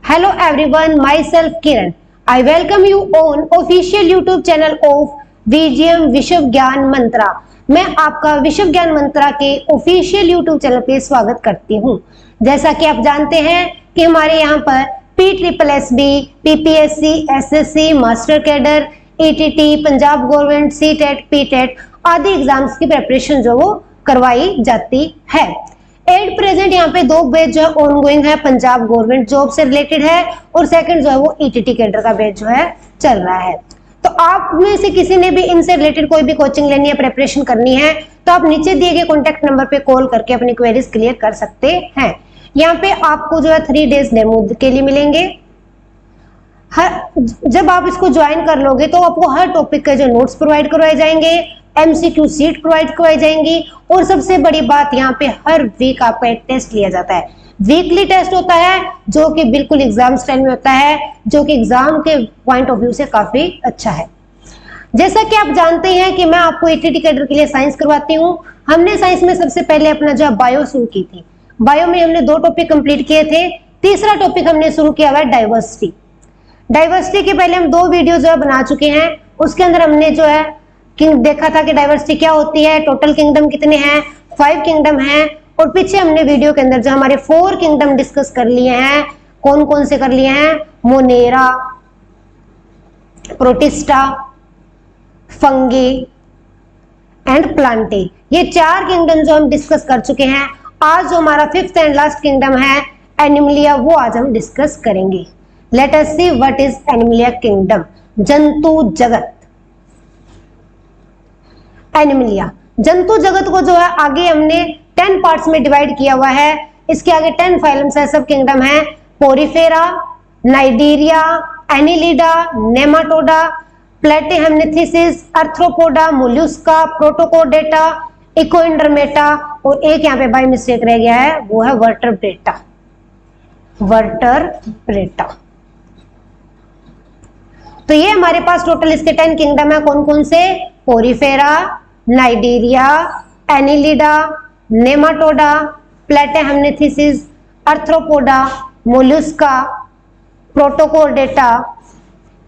Hello everyone, myself Kiran. I welcome you on official YouTube channel of VGM विश्व ज्ञान मंत्रा। मैं आपका विश्व ज्ञान मंत्रा के ऑफिशियल YouTube चैनल पे स्वागत करती हूँ। जैसा कि आप जानते हैं कि हमारे यहाँ पर PSSB, PPSC, SSC, master cadre, ETT, Punjab government, CTET, PTET आदि एग्जाम्स की प्रिपरेशन जो वो करवाई जाती है। एट प्रेजेंट यहाँ पे दो बैच जो है ऑनगोइंग है, पंजाब गवर्नमेंट जॉब से रिलेटेड है और सेकंड जो है वो ETT कैडर का बैच जो है चल रहा है। तो आप में से किसी ने भी इनसे रिलेटेड कोई भी कोचिंग लेनी है, प्रिपरेशन करनी है तो आप नीचे दिए गए कॉन्टेक्ट नंबर पे कॉल करके अपनी क्वेरीज क्लियर कर सकते हैं। यहाँ पे आपको जो है 3 डेज डेमो के लिए मिलेंगे। जब आप इसको ज्वाइन कर लोगे तो आपको हर टॉपिक के जो नोट्स प्रोवाइड करवाए जाएंगे, MCQ सीट प्रोवाइड करवाई जाएंगी और सबसे बड़ी बात यहाँ पे हर वीक आपका एक टेस्ट लिया जाता है। वीकली टेस्ट होता है जो कि बिल्कुल एग्जाम स्टाइल में होता है, जो कि एग्जाम के पॉइंट ऑफ व्यू से काफी अच्छा है। जैसा कि आप जानते हैं कि मैं आपको ETT कैडर के लिए साइंस करवाती हूँ। हमने साइंस में सबसे पहले अपना जो बायो शुरू की थी। बायो में हमने 2 टॉपिक कंप्लीट किए थे। तीसरा टॉपिक हमने शुरू किया हुआ है डाइवर्सिटी। डाइवर्सिटी के पहले हम 2 वीडियो जो है बना चुके हैं। उसके अंदर हमने जो है देखा था कि डाइवर्सिटी क्या होती है, टोटल किंगडम कितने हैं, 5 किंगडम हैं और पीछे हमने वीडियो के अंदर जो हमारे 4 किंगडम डिस्कस कर लिए हैं। कौन कौन से कर लिए हैं? Monera, protista, fungi and Plantae. ये 4 किंगडम जो हम डिस्कस कर चुके हैं। आज जो हमारा 5th एंड लास्ट किंगडम है एनिमलिया, वो आज हम डिस्कस करेंगे। Late us see what is Animalia kingdom. जंतु जगत, एनिमलिया जंतु जगत को जो है आगे हमने 10 पार्ट्स में डिवाइड किया हुआ है। इसके आगे 10 फाइलम्स है, सब किंगडम है। Porifera, Cnidaria, Annelida, Nematoda, Platyhelminthes, Arthropoda, Mollusca, Protochordata, Echinodermata और एक यहाँ पे बाय मिस्टेक रह गया है, वो है वर्टरब्रेटा। वर्टरब्रेटा। तो ये हमारे पास टोटल इसके 10 किंगडम है। कौन कौन से? Porifera, Cnidaria, Annelida, Nematoda, Platyhelminthes, Arthropoda, Mollusca, Protochordata,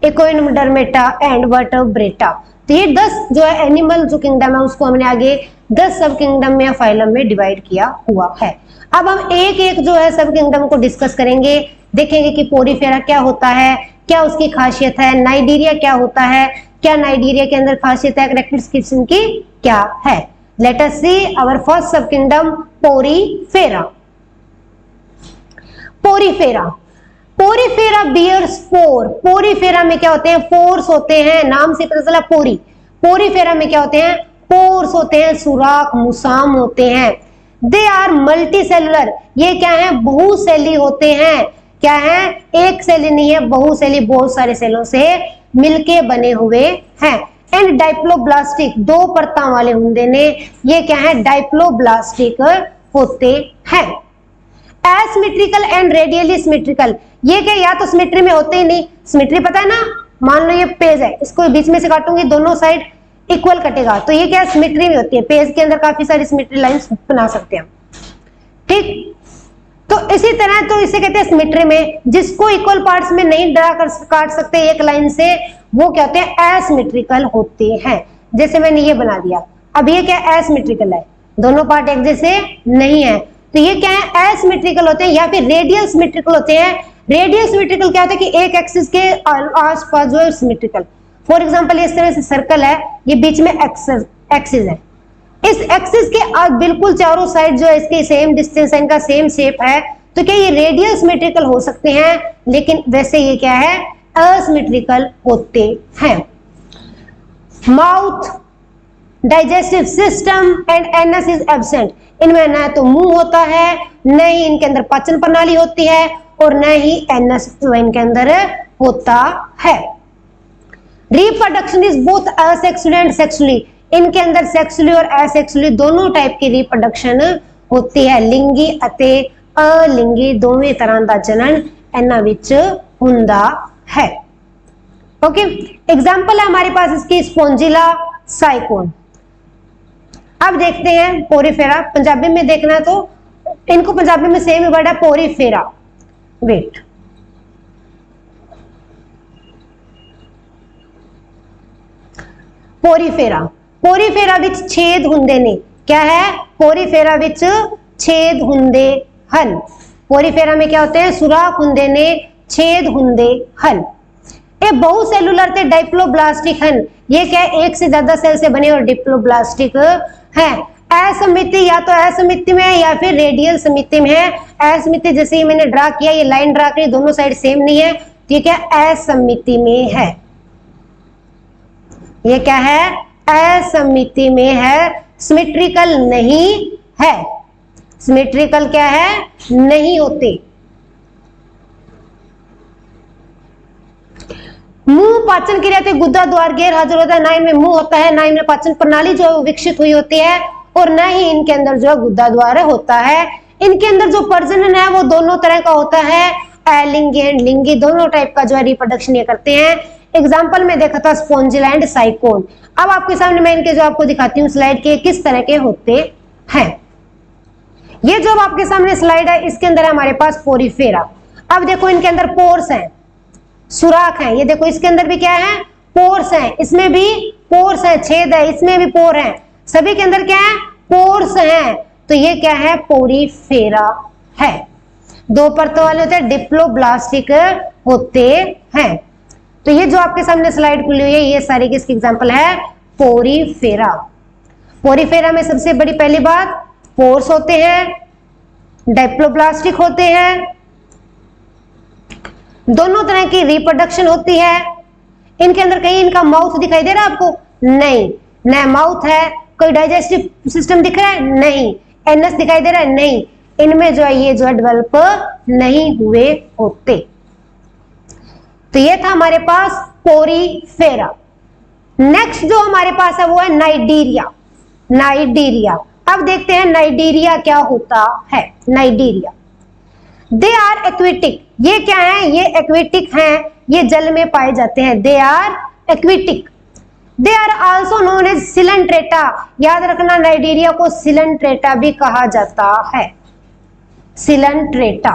Echinodermata and Vertebrata. तो ये 10 जो है एनिमल जो किंगडम है उसको हमने आगे 10 सब किंगडम में या फाइलम में डिवाइड किया हुआ है। अब हम एक एक जो है सब किंगडम को डिस्कस करेंगे, देखेंगे कि पोरीफेरा क्या होता है, क्या उसकी खासियत है, नाइडीरिया क्या होता है, क्या नाइडीरिया के अंदर खासियत है, कैरेक्टरिस्टिक्स की क्या है। Let us see our first sub kingdom Porifera. Porifera, Porifera bears spore. Porifera में क्या होते हैं? पोर्स होते हैं। नाम से पता चला पोरी। पोरीफेरा में क्या होते हैं? पोर्स होते हैं, सुराख, मुसाम होते हैं। They are multicellular. ये क्या है? बहुसेली होते हैं। क्या है? एक सेली नहीं है, बहुसेली, बहुत सारे सेलों से मिलके बने हुए हैं। एंड डाइप्लोब्लास्टिक, 2 परतों वाले होंगे ने। ये क्या है? डाइप्लोब्लास्टिक होते हैं। Asymmetrical and radially symmetrical. ये क्या? या तो सिमेट्री में होते ही नहीं। सिमेट्री पता है ना, मान लो ये पेज है, इसको बीच में से काटूंगी, दोनों साइड इक्वल कटेगा, तो ये क्या? सिमेट्री में होती है। पेज के अंदर काफी सारी सिमेट्री लाइंस बना सकते हैं, ठीक। तो इसी तरह तो इसे कहते हैं सिमेट्री में। जिसको इक्वल पार्ट्स में नहीं ड्रा कर काट सकते एक लाइन से, वो क्या होते हैं? एसिमेट्रिकल होते हैं। जैसे मैंने ये बना दिया, अब ये क्या? एसिमेट्रिकल है, दोनों पार्ट एक जैसे नहीं है, तो ये क्या है? एसिमेट्रिकल होते हैं। या फिर रेडियल सिमेट्रिकल होते हैं। रेडियल सिमेट्रिकल क्या होता है कि एक एक्सिस के आसपास जो है सिमेट्रिकल। फॉर एग्जांपल इस तरह से सर्कल है, ये बीच में एक्सिस है, इस एक्सिस के बिल्कुल चारों साइड जो है इसके सेम डिस्टेंस है, इनका सेम शेप है, तो क्या ये रेडियल सिमेट्रिकल हो सकते हैं, लेकिन वैसे ये क्या है? असिमेट्रिकल होते हैं। Mouth, digestive system and anus is absent. इनमें न तो मुंह होता है, न ही इनके अंदर पाचन प्रणाली होती है और न ही एनस जो इनके अंदर होता है। Reproduction is both asexual and sexually. इनके अंदर सेक्सुअली और असेक्सुअली दोनों टाइप की रिप्रोडक्शन होती है। लिंगी ਅਤੇ अलिंगी दोवें तरह का जनन इन्हां विच हुंदा है। ओके, एग्जांपल है हमारे पास इसकी स्पोंजिला साइकोन। अब देखते हैं पोरीफेरा। पंजाबी में देखना है तो इनको पंजाबी में सेम वर्ड है पोरीफेरा। वेट, पोरीफेरा, पोरीफेरा विच छेद हुंदे ने, क्या है, पोरीफेरा विच छेद हुंदे हन। पोरीफेरा में क्या होते हैं, सुराख हुंदे ने, छेद हुंदे हन। ये बहुसेलुलर ते डाइप्लोब्लास्टिक हन, ये क्या है, एक से ज्यादा सेल से बने और डिप्लोब्लास्टिक है। असमिति या तो असमिति में या फिर रेडियल समिति में है। असमिति जैसे ही मैंने ड्रा किया, ये लाइन ड्रा करी, दोनों साइड सेम नहीं है, ठीक है, असमिति में है। ये क्या है, असमिति में है, सिमेट्रिकल नहीं है। सिमेट्रिकल क्या है, नहीं होते। मुंह पाचन क्रिया से गुदा द्वार गैर हाजिर होता है, ना इनमें मुंह होता है, ना इनमें पाचन प्रणाली जो है विकसित हुई होती है, और ना ही इनके अंदर जो है गुदा द्वार होता है। इनके अंदर जो प्रजनन है वो दोनों तरह का होता है, अलिंगी एंड लिंगी, दोनों टाइप का जो है रिप्रोडक्शन ये करते हैं। एग्जाम्पल में देखा था स्पोंजिला एंड साइकोन। अब आपके सामने मैं इनके जो आपको दिखाती हूँ स्लाइड के किस तरह के होते हैं। ये जो आपके सामने स्लाइड है, इसके अंदर हमारे पास पोरीफेरा। अब देखो इनके अंदर पोर्स हैं, सुराख है, ये देखो इसके अंदर भी क्या है, पोर्स है, इसमें भी पोर्स है, छेद है, इसमें भी पोर है, सभी के अंदर क्या है, पोर्स है। तो ये क्या है, पोरीफेरा है। दो परतों वाले होते हैं, डिप्लोब्लास्टिक होते हैं। तो ये जो आपके सामने स्लाइड खुली हुई है, ये सारी किसकी एग्जांपल है, पोरीफेरा। पोरीफेरा में सबसे बड़ी पहली बात, पोर्स होते हैं, डिप्लोब्लास्टिक होते हैं, दोनों तरह की रिप्रोडक्शन होती है। इनके अंदर कहीं इनका माउथ दिखाई दे रहा है आपको, नहीं, न माउथ है। कोई डाइजेस्टिव सिस्टम दिख रहा है, नहीं। एनस दिखाई दे रहा है, नहीं। इनमें जो है ये जो है डेवलप नहीं हुए होते। तो ये था हमारे पास पोरीफेरा। नेक्स्ट जो हमारे पास है वो है नाइडीरिया। नाइडीरिया, अब देखते हैं नाइडीरिया क्या होता है। नाइडीरिया, दे आर एक्वेटिक। ये क्या है, ये एक्वेटिक हैं, ये जल में पाए जाते हैं। They are aquatic. They are also known as Coelenterata. याद रखना, नाइडीरिया को सिलेंट्रेटा भी कहा जाता है, Coelenterata.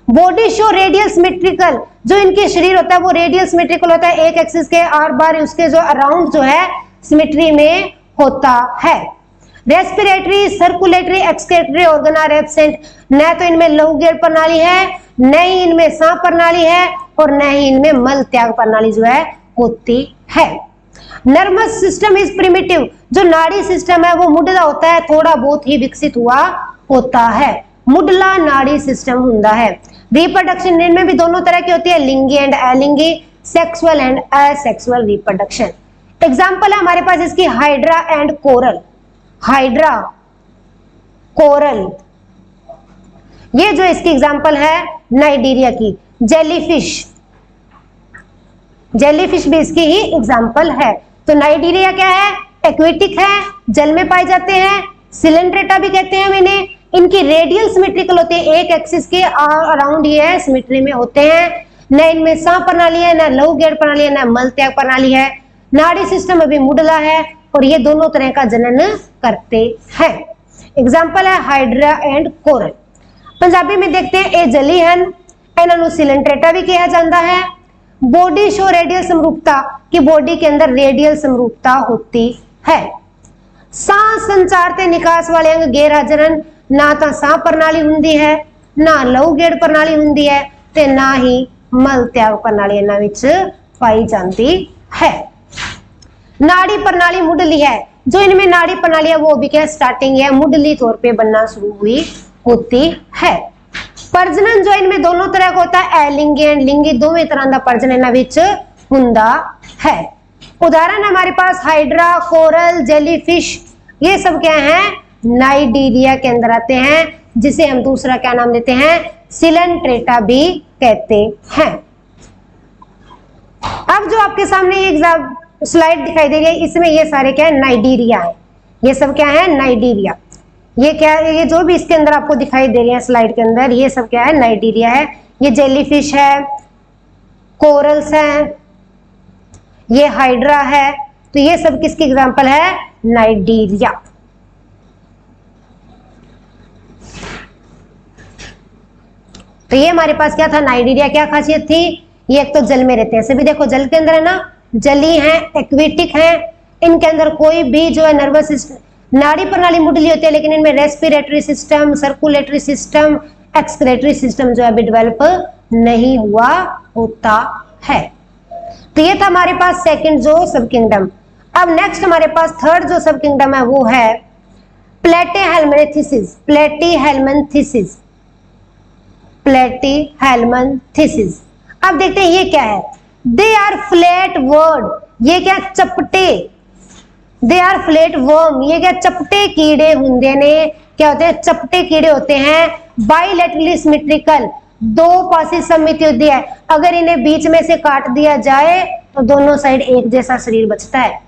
Body show radial symmetrical, जो इनके शरीर होता है वो रेडियल सिमेट्रिकल होता है, एक एक्सिस के आर बार उसके जो अराउंड जो है सिमेट्री में होता है। Respiratory, circulatory, excretory organ are absent. न तो इनमें लहू गेड़ प्रणाली है, न ही इनमें सांप प्रणाली है, और न ही इनमें मल त्याग प्रणाली जो है होती है। नर्वस सिस्टम इज प्रिमिटिव, जो नाड़ी सिस्टम है वो मुडला होता है, थोड़ा बहुत ही विकसित हुआ होता है, मुडला नाड़ी सिस्टम होता है। रिप्रोडक्शन इनमें भी दोनों तरह की होती है, लिंगी एंड अलिंगी, sexual and asexual reproduction. Example है हमारे पास इसकी hydra and coral. Hydra, coral, ये जो इसकी एग्जाम्पल है नाइडीरिया की। जेलीफिश, जेलीफिश भी इसकी ही एग्जाम्पल है। तो नाइडीरिया क्या है, एक्वेटिक है, जल में पाए जाते हैं, सिलेंट्रेटा भी कहते हैं इन्हें। इनकी रेडियल सिमेट्रिकल होते हैं, एक एक्सिस के अराउंड ये सिमेट्री में होते हैं। न इनमें सांप प्रणाली है, न लहू गेड़ प्रणाली है, न मल त्याग प्रणाली है। नाड़ी सिस्टम अभी मुडला है, और ये दोनों तरह का जनन करते हैं। एग्जाम्पल है हाइड्रा एंड कोरल। पंजाबी में देखते हैं, ए जली हन, इन्होंने सिलेंट्रेटा भी कहा जाता है। बॉडी शो रेडियल समरूपता, कि बॉडी के अंदर रेडियल समरूपता होती है। सांस संचार ते निकास वाले अंग गैर हाजिर हन, ना तो सांप प्रणाली हुंदी है, ना लहू गेड़ प्रणाली हुंदी है, ते ना ही मल त्याग प्रणाली इन्हां विच पाई जाती है। नाड़ी प्रणाली मुडली है, जो इनमें नाड़ी प्रणाली है वो भी क्या स्टार्टिंग है, मुडली तौर पे बनना शुरू हुई होती है। प्रजनन जो इनमें दोनों तरह का होता है, अलिंगी एंड लिंगी, दोवें तरह का प्रजनन इन्हां विच हुंदा है। उदाहरण हमारे पास हाइड्रा, कोरल, जेलीफिश, ये सब क्या है, नाइडीरिया के अंदर आते हैं, जिसे हम दूसरा क्या नाम देते हैं, सिलेंट्रेटा भी कहते हैं। अब जो आपके सामने एग्जाम स्लाइड दिखाई दे रही है, इसमें ये सारे क्या है, नाइडीरिया है। ये सब क्या है, नाइडीरिया। ये क्या है, ये जो भी इसके अंदर आपको दिखाई दे रही है स्लाइड के अंदर, ये सब क्या है, नाइडीरिया है। ये जेलीफिश है, कोरल्स हैं, ये हाइड्रा है। तो ये सब किसकी एग्जांपल है, नाइडीरिया। तो ये हमारे पास क्या था, नाइडीरिया। क्या खासियत थी, ये एक तो जल में रहते हैं, सभी देखो जल के अंदर है ना, जली हैं, एक्वेटिक हैं, इनके अंदर कोई भी जो है नर्वस सिस्टम नाड़ी प्रणाली मुडली होती है, लेकिन इनमें respiratory system, circulatory system, excretory system जो है अभी डेवलप नहीं हुआ होता है। तो ये था हमारे पास सेकंड जो सब किंगडम। अब नेक्स्ट हमारे पास थर्ड जो सब किंगडम है वो है प्लेटीहेल्मिन्थेसिस। प्लेटीहेल्मिन्थेसिस, प्लेटीहेल्मिन्थेसिस। अब देखते हैं ये क्या है। दे आर फ्लैट वर्ड, ये क्या चपटे, दे आर फ्लैट वर्म, ये क्या चपटे कीड़े होंगे ने, क्या होते हैं चपटे कीड़े होते हैं। बाइलेटरली सिमेट्रिकल, दो पासी सममिति होती है। अगर इन्हें बीच में से काट दिया जाए तो दोनों साइड एक जैसा शरीर बचता है।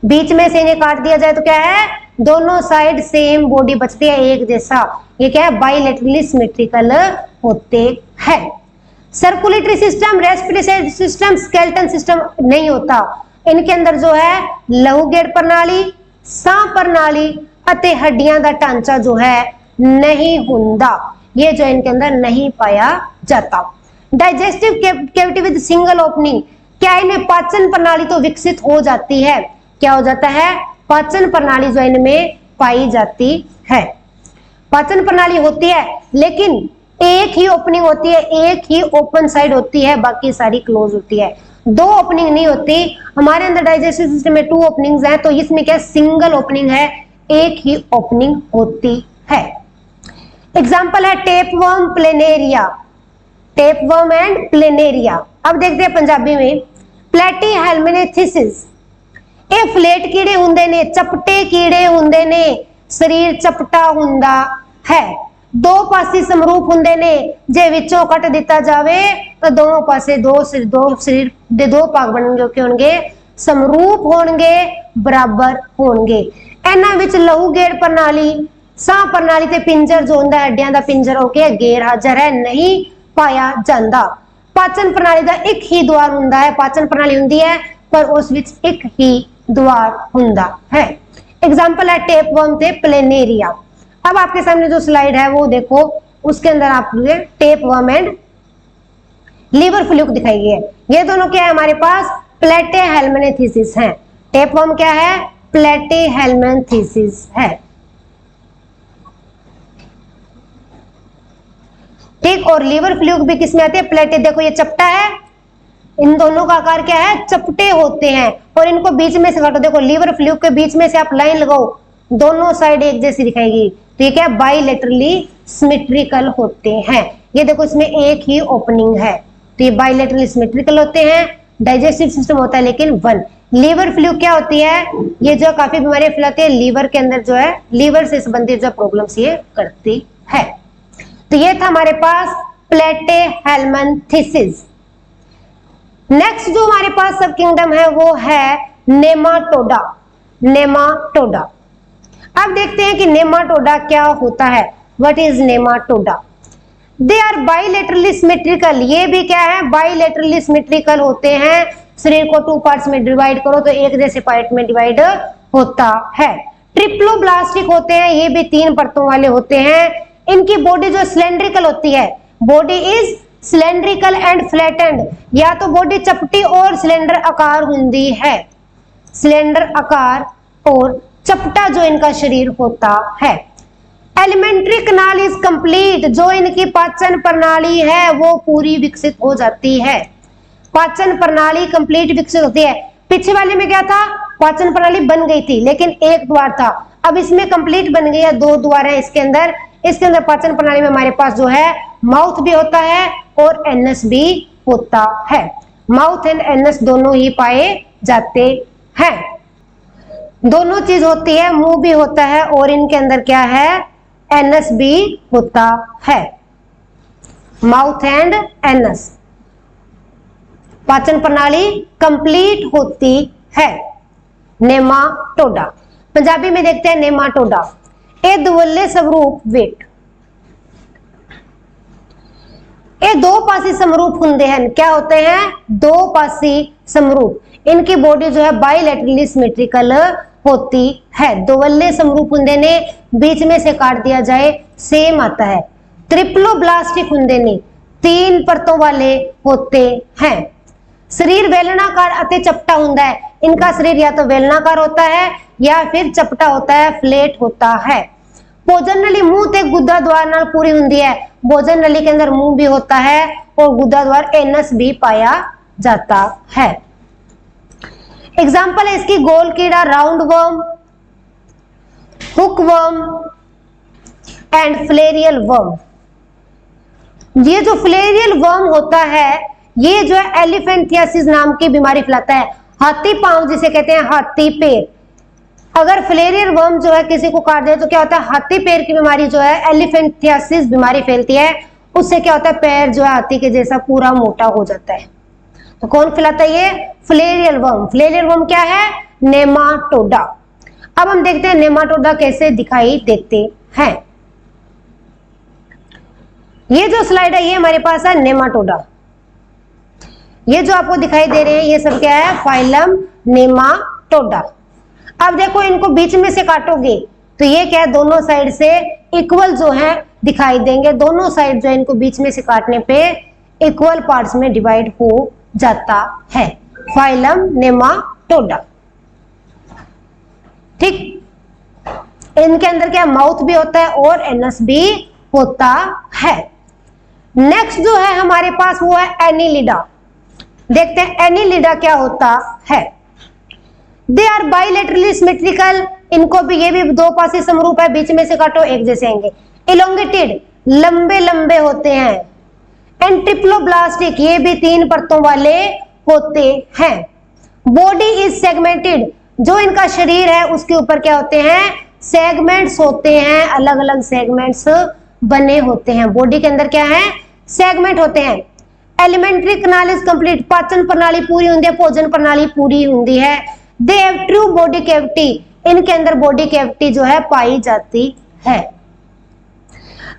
बीच में से इन्हें काट दिया जाए तो क्या है, दोनों साइड सेम बॉडी बचती है, एक जैसा। ये क्या है, बाइलेटरली सिमेट्रिकल होते हैं। Circulatory system, respiratory system, skeleton system नहीं होता। इनके अंदर जो है लहूगेड़ प्रणाली, सांप प्रणाली अते हड्डियां दा ढांचा जो है नहीं हुंदा, ये जो इनके अंदर नहीं पाया जाता। Digestive cavity with single opening, क्या इनमें पाचन प्रणाली तो विकसित हो जाती है, क्या हो जाता है, पाचन प्रणाली जो इनमें पाई जाती है। पाचन प्रणाली होती है लेकिन एक ही ओपनिंग होती है, एक ही ओपन साइड होती है, बाकी सारी क्लोज होती है, दो ओपनिंग नहीं होती। हमारे अंदर डाइजेस्टिव सिस्टम में 2 ओपनिंग्स हैं, तो इसमें क्या सिंगल ओपनिंग है, एक ही ओपनिंग होती है। एग्जाम्पल है tapeworm, planaria, tapeworm and planaria. अब देखते हैं पंजाबी में। प्लेटीहेल्मिन्थेसिस, ਇਹ ਫਲੇਟ ਕੀੜੇ ਹੁੰਦੇ ਨੇ, ਚਪਟੇ ਕੀੜੇ ਹੁੰਦੇ ਨੇ, ਸਰੀਰ ਚਪਟਾ ਹੁੰਦਾ ਹੈ, ਦੋ ਪਾਸੇ ਸਮਰੂਪ ਹੁੰਦੇ ਨੇ। ਜੇ ਵਿੱਚੋਂ ਕੱਟ ਦਿੱਤਾ ਜਾਵੇ ਤਾਂ ਦੋਵੇਂ ਪਾਸੇ ਦੋ ਸਰੀਰ ਦੇ ਦੋ ਭਾਗ ਬਣਨਗੇ, ਕਿ ਹੋਣਗੇ ਸਮਰੂਪ ਹੋਣਗੇ, ਬਰਾਬਰ ਹੋਣਗੇ। ਇਹਨਾਂ ਵਿੱਚ ਲਹੂ ਗੇੜ ਪ੍ਰਣਾਲੀ, ਸਾਹ ਪ੍ਰਣਾਲੀ ਤੇ ਪਿੰਜਰ ਜੋ ਹੁੰਦਾ ਹੱਡੀਆਂ ਦਾ ਪਿੰਜਰ ਹੋ ਕੇ ਗੈਰ ਹਾਜ਼ਰ ਹੈ, नहीं पाया जाता। पाचन प्रणाली का एक ही द्वार ਹੁੰਦਾ है, पाचन प्रणाली ਹੁੰਦੀ है पर उस विच एक ही द्वार हुंदा है। एग्जाम्पल है टेपवर्म ते प्लेनेरिया। अब आपके सामने जो स्लाइड है वो देखो, उसके अंदर आपको टेपवर्म एंड लीवर फ्लूक दिखाई गई है। ये दोनों क्या है हमारे पास, प्लेटीहेल्मिन्थेसिस है। टेपवर्म क्या है, प्लेटीहेल्मिन्थेसिस है, ठीक। और लीवर फ्लूक भी किसमें आती है, प्लेटे। देखो ये चपटा है, इन दोनों का आकार क्या है, चपटे होते हैं, और इनको बीच में से काटो। देखो लीवर फ्लूक के बीच में से आप लाइन लगाओ, दोनों साइड एक जैसी दिखाएगी, ठीक है, बाइलेटरली सिमेट्रिकल होते हैं। ये देखो इसमें एक ही ओपनिंग है, तो ये बाइलेटरली सिमेट्रिकल होते हैं। डाइजेस्टिव सिस्टम होता है लेकिन 1। लीवर फ्लूक क्या होती है, ये जो काफी बीमारियां फैलाती है, लीवर के अंदर जो है, लीवर से संबंधित जो प्रॉब्लम्स ये करती है। तो ये था हमारे पास प्लेटीहेल्मिन्थेसिस। नेक्स्ट जो हमारे पास सब किंगडम है वो है नेमाटोडा, नेमाटोडा। अब देखते हैं कि नेमाटोडा क्या होता है, what is Nematoda. They are bilaterally symmetrical, ये भी क्या है, बाइलेटरली सिमेट्रिकल होते हैं। शरीर को 2 पार्ट्स में डिवाइड करो तो एक जैसे पार्ट में डिवाइड होता है। ट्रिप्लोब्लास्टिक होते हैं, ये भी 3 परतों वाले होते हैं। इनकी बॉडी जो सिलेंड्रिकल होती है, body is cylindrical and flattened, या तो बॉडी चपटी और सिलेंडर आकार हुंदी है, सिलेंडर आकार और चपटा जो इनका शरीर होता है। एलिमेंट्री कनाल इज कंप्लीट, जो इनकी पाचन प्रणाली है वो पूरी विकसित हो जाती है। पाचन प्रणाली कंप्लीट विकसित होती है। पीछे वाले में क्या था, पाचन प्रणाली बन गई थी लेकिन एक द्वार था, अब इसमें कंप्लीट बन गई है, 2 द्वार है इसके अंदर। इसके अंदर पाचन प्रणाली में हमारे पास जो है माउथ भी होता है और एनस भी होता है। माउथ एंड एनस दोनों ही पाए जाते हैं, दोनों चीज होती है, मुंह भी होता है और इनके अंदर क्या है, एनस भी होता है। माउथ एंड एनस, पाचन प्रणाली कंप्लीट होती है। नेमाटोडा, पंजाबी में देखते हैं नेमाटोडा। ए दुवल्ले स्वरूप वेट, ये 2 पासी समरूप होंगे हैं, क्या होते हैं, 2 पासी समरूप। इनकी बॉडी जो है बाइलेटरली सिमेट्रिकल होती है। दोवल्ले समरूप होंगे ने, बीच में से काट दिया जाए सेम आता है। ट्रिप्लोब्लास्टिक होंगे ने, 3 परतों वाले होते हैं। शरीर बेलनाकार अति चपटा हुंदा है। इनका शरीर या तो बेलनाकार होता है या फिर चपटा होता है, फ्लैट होता है। भोजन नली मुंह ते गुदा द्वार नाल पूरी हुंदी है। भोजन नली के अंदर मुंह भी होता है और गुदा द्वार एनस भी पाया जाता है। एग्जाम्पल है इसकी गोल कीड़ा, round worm, hook worm and filarial worm. ये जो फ्लेरियल वर्म होता है ये जो है एलिफेंटियासिस नाम की बीमारी फैलाता है। हाथी पांव जिसे कहते हैं, हाथी पैर। अगर फ्लेरियल वर्म जो है किसी को काट दे तो क्या होता है, हाथी पैर की बीमारी जो है एलिफेंटियासिस बीमारी फैलती है। उससे क्या होता है, पैर जो है हाथी के जैसा पूरा मोटा हो जाता है। तो कौन फैलाता है ये, फ्लेरियल वर्म। फ्लेरियल वर्म क्या है, नेमाटोडा। अब हम देखते हैं नेमाटोडा कैसे दिखाई देते हैं। ये जो स्लाइड है ये हमारे पास है नेमाटोडा। ये जो आपको दिखाई दे रहे हैं ये सब क्या है, फाइलम नेमाटोडा। अब देखो इनको बीच में से काटोगे तो ये क्या है, दोनों साइड से इक्वल जो है दिखाई देंगे। दोनों साइड जो है इनको बीच में से काटने पे इक्वल पार्ट्स में डिवाइड हो जाता है, फाइलम नेमाटोडा। ठीक, इनके अंदर क्या माउथ भी होता है और एनस भी होता है। नेक्स्ट जो है हमारे पास वो है एनिलिडा। देखते हैं एनिलिडा क्या होता है। They are bilaterally symmetrical. इनको भी, ये भी दो पासी समरूप है, बीच में से काटो एक जैसे आएंगे। इलोंगेटेड, लंबे लंबे होते हैं। एंड ट्रिप्लोब्लास्टिक, ये भी 3 परतों वाले होते हैं। बॉडी इज सेगमेंटेड, जो इनका शरीर है उसके ऊपर क्या होते हैं, सेगमेंट्स होते हैं, अलग अलग सेगमेंट्स बने होते हैं। बॉडी के अंदर क्या है, सेगमेंट होते हैं। एलिमेंट्री कैनाल इज कंप्लीट, पाचन प्रणाली पूरी होती है, भोजन प्रणाली पूरी होती है। They have true body cavity, इनके अंदर बॉडी कैविटी जो है पाई जाती है।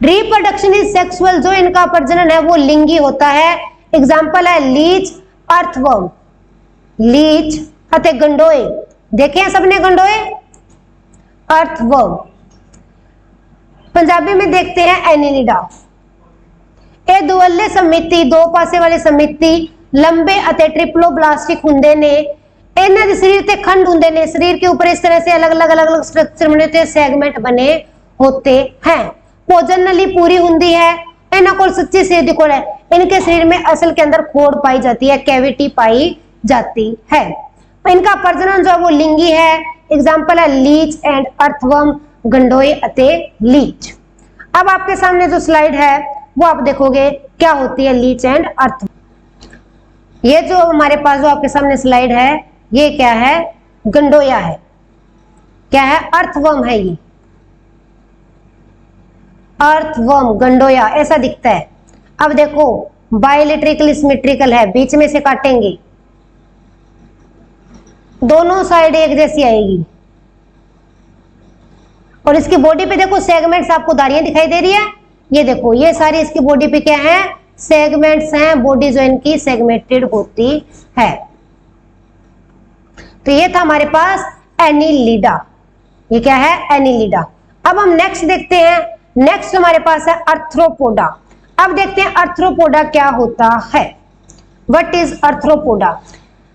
रिप्रोडक्शन इज सेक्सुअल, जो इनका प्रजनन है वो लिंगी होता है। एग्जाम्पल है लीच, अर्थवर्म। लीच अते गंडोए, देखे हैं सबने गंडोए, अर्थवर्म। पंजाबी में देखते हैं एनिलिडा। ए दुअल्ले समिति, दो पासे वाली समिति, लंबे अते ट्रिप्लोब्लास्टिक हुंदे ने। इन्हां दे शरीर ते खंड हुंदे ने, शरीर के ऊपर इस तरह से अलग अलग स्ट्रक्चर बने होते हैं, सेगमेंट बने होते हैं। भोजन नली पूरी हुंदी है। इन्हां कोल सच्ची सेहत कोल है, इनके शरीर में असल के अंदर खोड़ पाई जाती है, कैविटी पाई जाती है। इनका प्रजनन जो है वो लिंगी है। एग्जाम्पल है लीच एंड अर्थवर्म, गंडोए अते लीच। अब आपके सामने जो स्लाइड है वो आप देखोगे क्या होती है लीच एंड अर्थ। ये जो हमारे पास जो आपके सामने स्लाइड है ये क्या है, गंडोया है। क्या है, अर्थवर्म है। ये अर्थवर्म, गंडोया ऐसा दिखता है। अब देखो बाइलेटरिकल सिमेट्रिकल है, बीच में से काटेंगे दोनों साइड एक जैसी आएगी। और इसकी बॉडी पे देखो सेगमेंट्स, आपको धारियां दिखाई दे रही है। ये देखो ये सारी इसकी बॉडी पे क्या है, सेगमेंट्स हैं। बॉडी जो इनकी सेगमेंटेड होती है। तो ये था हमारे पास एनिलिडा। ये क्या है, एनिलिडा। अब हम नेक्स्ट देखते हैं। नेक्स्ट हमारे पास है अर्थ्रोपोडा। अब देखते हैं अर्थ्रोपोडा क्या होता है। What is Arthropoda?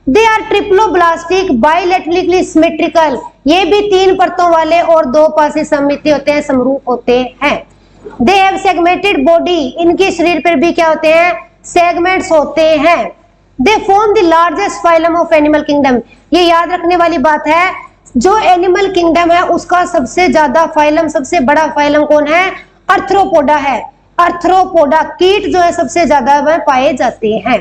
They are triploblastic, bilaterally symmetrical. ये भी 3 परतों वाले और 2 पासी समिति होते हैं, समरूप होते हैं। दे हैव सेगमेंटेड बॉडी, इनके शरीर पर भी क्या होते हैं, सेगमेंट्स होते हैं। They form the largest phylum of animal kingdom. ये याद रखने वाली बात है, जो एनिमल किंगडम है उसका सबसे ज्यादा फाइलम, सबसे बड़ा फाइलम कौन है, अर्थ्रोपोडा है। अर्थ्रोपोडा, कीट जो है सबसे ज्यादा वह पाए जाते हैं।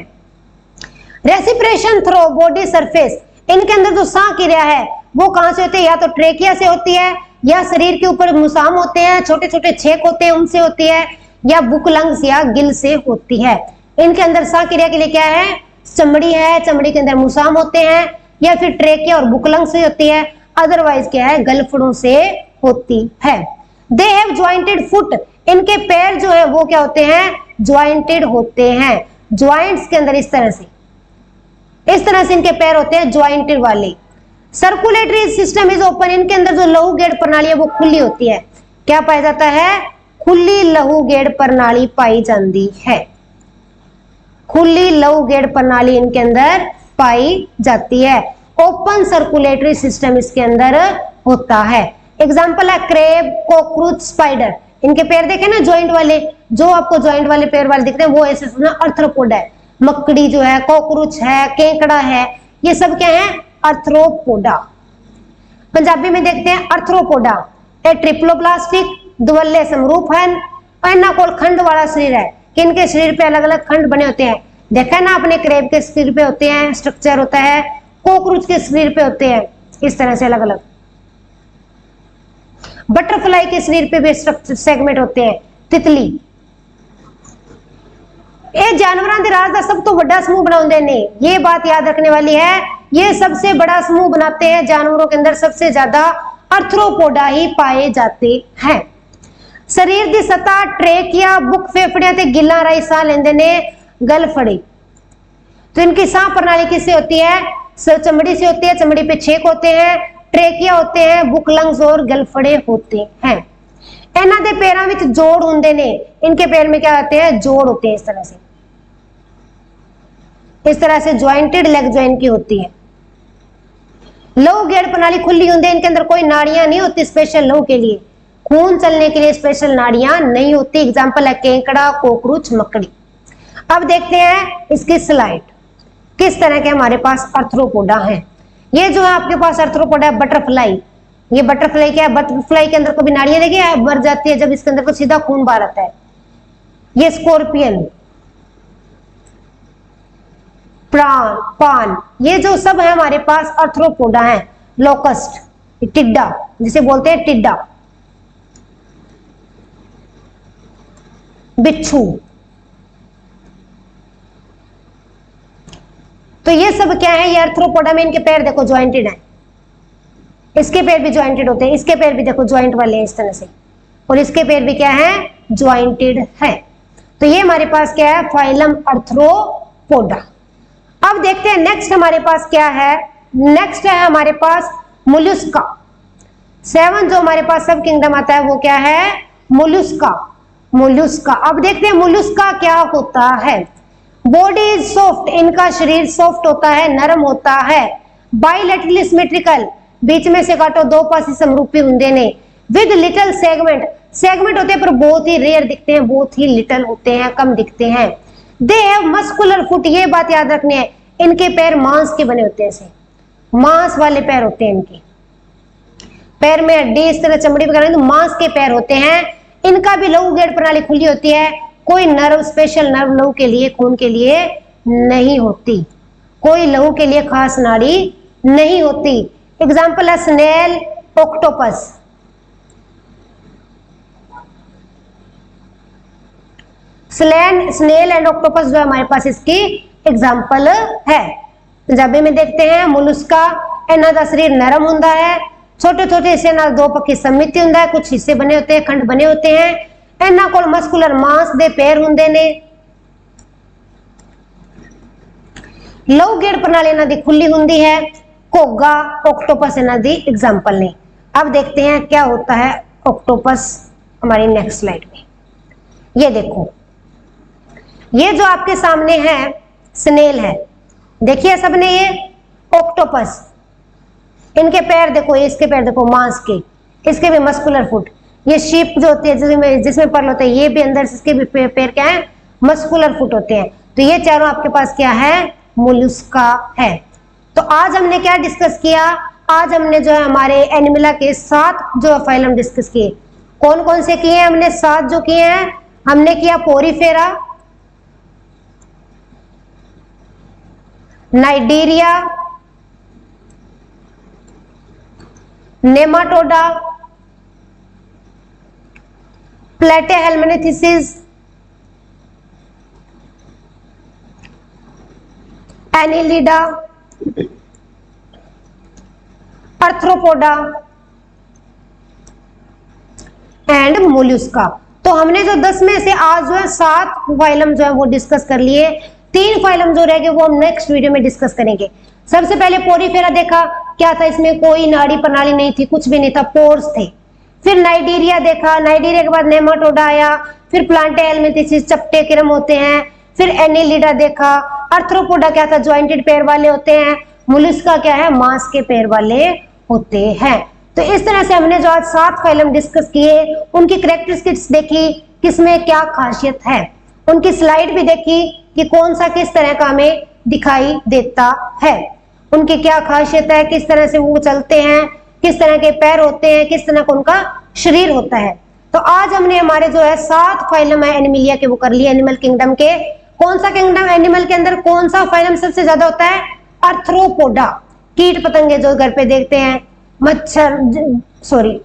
रेस्पिरेशन थ्रू बॉडी सरफेस, इनके अंदर जो सांस क्रिया है वो कहां से होती है, या तो ट्रेकिया से होती है, या शरीर के ऊपर मुसाम होते हैं, छोटे छोटे छेक होते हैं उनसे होती है, या बुक लंग्स या गिल से होती है। इनके अंदर सांस क्रिया के लिए क्या है, चमड़ी है, चमड़ी के अंदर मुसाम होते हैं, या फिर ट्रेकिया और बुक लंग्स से होती है। अदरवाइज क्या है, गलफड़ों से होती है। दे हैव ज्वाइंटेड फुट, इनके पैर जो है वो क्या होते हैं, ज्वाइंटेड होते हैं। ज्वाइंट्स के अंदर इस तरह से इनके पैर होते हैं, ज्वाइंटेड वाले। सर्कुलेटरी सिस्टम इज ओपन, इनके अंदर जो लहू गेट प्रणाली है वो खुली होती है। क्या पाया जाता है, खुली लहू गेट प्रणाली पाई जाती है। खुली लघु गेड प्रणाली इनके अंदर पाई जाती है। ओपन सर्कुलेटरी सिस्टम इसके अंदर होता है। एग्जाम्पल है क्रेब, कॉकरोच, स्पाइडर। इनके पैर देखे ना जॉइंट वाले, जो आपको जॉइंट वाले पैर वाले दिखते हैं वो ऐसे सुना अर्थ्रोपोडा है। मकड़ी जो है, कॉकरोच है, केकड़ा है, ये सब क्या है? अर्थ्रोपोडा। पंजाबी में देखते हैं अर्थ्रोपोडा ए ट्रिप्लोप्लास्टिक, द्वल्य समरूप है, एनाकोल खंड वाला शरीर है। किनके शरीर पे अलग अलग खंड बने होते हैं? देखा है ना आपने, क्रेब के शरीर पे होते हैं, स्ट्रक्चर होता है, कॉकरोच के शरीर पे होते हैं, इस तरह से अलग अलग। बटरफ्लाई के शरीर पे भी स्ट्रक्चर सेगमेंट होते हैं। तितली ये जानवरों के राज का सब तो बड़ा समूह बनाते ने, ये बात याद रखने वाली है। ये सबसे बड़ा समूह बनाते हैं, जानवरों के अंदर सबसे ज्यादा अर्थ्रोपोडा ही पाए जाते हैं। शरीर की सतह ट्रेकिया, बुक, फेफड़ियां ते गिल्ला राही साह लेंदे ने गलफड़ी। तो इनकी सांस प्रणाली किससे होती है? चमड़ी से होती है। चमड़ी पे छेक होते हैं, ट्रेकिया होते हैं, बुक, लंग्स और गलफड़े होते हैं। इन्हां दे पैरां विच जोड़ हुंदे ने। इनके पैर में क्या होते हैं? जोड़ होते हैं। इस तरह से ज्वाइंटेड लेग जो इनकी होती है। लघु गेड प्रणाली खुली होती है, इनके अंदर कोई नाड़ियां नहीं होती स्पेशल लहू के लिए, खून चलने के लिए स्पेशल नाड़ियां नहीं होती। एग्जाम्पल है केकड़ा, कॉकरोच, मकड़ी। अब देखते हैं इसकी स्लाइड, किस तरह के हमारे पास अर्थ्रोपोडा है। ये जो है आपके पास अर्थ्रोपोडा है बटरफ्लाई। ये बटरफ्लाई क्या है? बटरफ्लाई के अंदर कभी नाड़ियां देखिए मर जाती है जब इसके अंदर को सीधा खून बाहर आता है। ये स्कॉर्पियन, प्राण, पान, ये जो सब है हमारे पास अर्थ्रोपोडा है। लोकस्ट, टिड्डा जिसे बोलते हैं टिड्डा, बिच्छू। तो ये सब क्या है? ये अर्थ्रोपोडा में इनके पैर देखो ज्वाइंटेड है। इसके पैर भी ज्वाइंटेड होते हैं, इसके पैर भी देखो ज्वाइंट वाले हैं इस तरह से, और इसके पैर भी क्या है? ज्वाइंटेड है। तो ये हमारे पास क्या है? Phylum Arthropoda. अब देखते हैं नेक्स्ट हमारे पास क्या है। नेक्स्ट है हमारे पास मोलस्का। 7 जो हमारे पास सब किंगडम आता है वो क्या है? मोलस्का। मोलस्का। अब देखते हैं मोलस्का क्या होता है। बॉडी इज सॉफ्ट, इनका शरीर सॉफ्ट होता है, नरम होता है। बाइलेटरली सिमेट्रिकल, बीच में से काटो दो पासी समरूपी हुंदे ने। विद लिटिल सेगमेंट, सेगमेंट होते हैं पर बहुत ही रेयर दिखते हैं, बहुत ही लिटिल होते हैं, कम दिखते हैं। दे हैव मस्कुलर फुट, ये बात याद रखनी है, इनके पैर मांस के बने होते हैं, ऐसे मांस वाले पैर होते हैं। इनके पैर में हड्डी इस तरह चमड़ी वगैरह, तो मांस के पैर होते हैं। इनका भी लघु गेड प्रणाली खुली होती है। कोई नर्व, स्पेशल नर्व लहू के लिए, खून के लिए नहीं होती, कोई लहू के लिए खास नाड़ी नहीं होती। एग्जाम्पल है snail, octopus. Snail and octopus जो हमारे पास इसकी एग्जाम्पल है। पंजाबी में देखते हैं मोलस्का, इन्हां दा शरीर नरम हुंदा है, छोटे छोटे हिस्से नाल दो पक्की समिति हुंदा है, कुछ हिस्से बने होते हैं, खंड बने होते हैं। इन्हां कोल मस्कुलर मांस दे पैर हुंदे ने। लघु गेड प्रणाली इन्हां दी खुली हुंदी है। घोगा, ऑक्टोपस इन्हां दी एग्जाम्पल ने। अब देखते हैं क्या होता है ऑक्टोपस हमारी नेक्स्ट स्लाइड में। ये देखो, ये जो आपके सामने है स्नेल है, देखिए सबने, ये ऑक्टोपस, इनके पैर देखो, इसके पैर देखो मांस के, इसके भी मस्कुलर फुट। ये शीप जो होती है जिसमें पर्ल होते हैं, ये भी अंदर से इसके भी पैर क्या है? मस्कुलर फुट होते हैं। तो ये चारों आपके पास क्या है? मोलस्का है। तो आज हमने क्या डिस्कस किया? आज हमने जो है हमारे एनिमला के 7 जो फाइलम डिस्कस किए। कौन कौन से किए हैं हमने? 7 जो किए हैं। हमने किया Porifera, Cnidaria, Nematoda, Platyhelminthes, Annelida, Arthropoda and Mollusca. तो हमने जो 10 में से आज जो है 7 फाइलम जो है वो डिस्कस कर लिए। 3 फाइलम जो रह गए वो हम नेक्स्ट वीडियो में डिस्कस करेंगे। सबसे पहले पोरीफेरा देखा, क्या था? इसमें कोई नाड़ी प्रणाली नहीं थी, कुछ भी नहीं था, पोर्स थे। फिर नाइडीरिया देखा, नाइडीरिया के बाद नेमाटोडा आया, फिर प्लांटेहेल्मिन्थेसिस, चपटे किरम होते हैं, फिर एनेलिडा देखा। आर्थ्रोपोडा क्या था, ज्वाइंटेड पैर वाले होते हैं। मोलस्का क्या है, मांस के पैर वाले होते हैं। तो इस तरह से हमने जो आज 7 फाइलम डिस्कस किए, उनकी कैरेक्टरिस्टिक्स देखी, किसमें क्या खासियत है, उनकी स्लाइड भी देखी कि कौन सा किस तरह का हमें दिखाई देता है, उनकी क्या खासियत है, किस तरह से वो चलते हैं, किस तरह के पैर होते हैं, किस तरह का उनका शरीर होता है। तो आज हमने हमारे जो है 7 फाइलम है एनिमलिया के वो कर लिए, एनिमल किंगडम के। कौन सा किंगडम, एनिमल के अंदर कौन सा फाइलम सबसे ज्यादा होता है, आर्थ्रोपोडा। कीट पतंगे जो घर पे देखते हैं, मच्छर सॉरी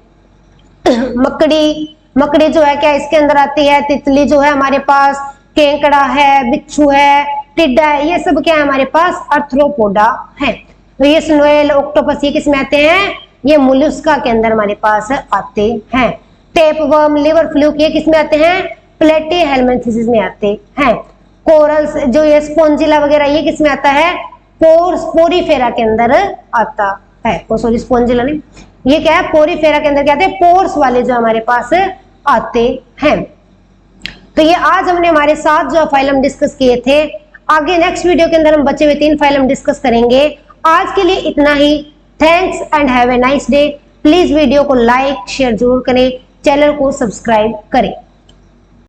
मकड़ी जो है क्या इसके अंदर आती है, तितली जो है हमारे पास, केकड़ा है, बिच्छू है, टिड्डा है, ये सब क्या है हमारे पास आर्थ्रोपोडा है। तो ये स्नेल, ऑक्टोपस ये किस में आते हैं, ये मोलस्का के अंदर हमारे पास आते हैं। टेपवर्म, लिवर फ्लूक ये किस में आते हैं, प्लेटीहेल्मिन्थेसिस में आते हैं। कोरल्स जो ये स्पोंजिला वगैरह ये किस में आता है, पोरीफेरा के अंदर आता है। सॉरी स्पोंजिला नहीं, ये क्या है पोरीफेरा के अंदर क्या आते हैं, पोर्स वाले जो हमारे पास आते हैं। तो ये आज हमने हमारे 7 जो फाइलम डिस्कस किए थे। आगे नेक्स्ट वीडियो के अंदर हम बचे हुए 3 फाइलम डिस्कस करेंगे। आज के लिए इतना ही। Thanks and have a nice day. Please video को लाइक शेयर जरूर करें, चैनल को सब्सक्राइब करें।